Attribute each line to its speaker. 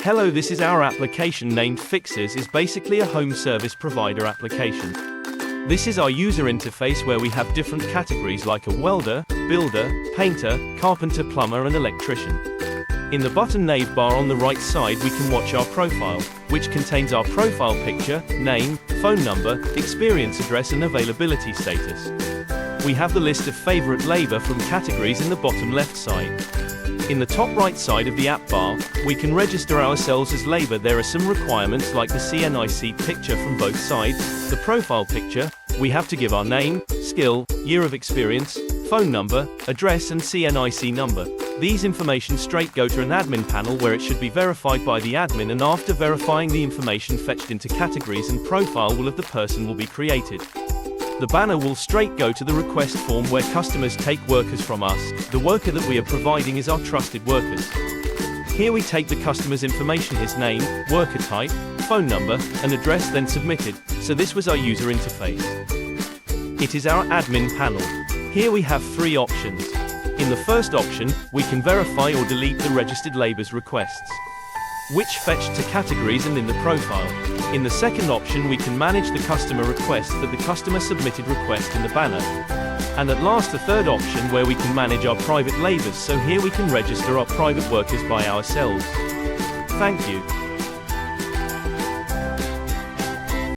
Speaker 1: Hello, this is our application named FIXERS is basically a home service provider application. This is our user interface where we have different categories like a welder, builder, painter, carpenter, plumber and electrician. In the button nav bar on the right side we can watch our profile, which contains our profile picture, name, phone number, experience address and availability status. We have the list of favorite labor from categories in the bottom left side. In the top right side of the app bar, we can register ourselves as labor. There are some requirements like the CNIC picture from both sides, the profile picture, we have to give our name, skill, year of experience, phone number, address and CNIC number. These information straight go to an admin panel where it should be verified by the admin, and after verifying the information fetched into categories and profile will of the person will be created. The banner will straight go to the request form where customers take workers from us. The worker that we are providing is our trusted workers. Here we take the customer's information, his name, worker type, phone number, and address, then submitted. So this was our user interface. It is our admin panel. Here we have three options. In the first option, we can verify or delete the registered labor's requests, which fetched to categories and in the profile. In the second option we can manage the customer request that the customer submitted request in the banner. And at last the third option where we can manage our private labors, so here we can register our private workers by ourselves. Thank you.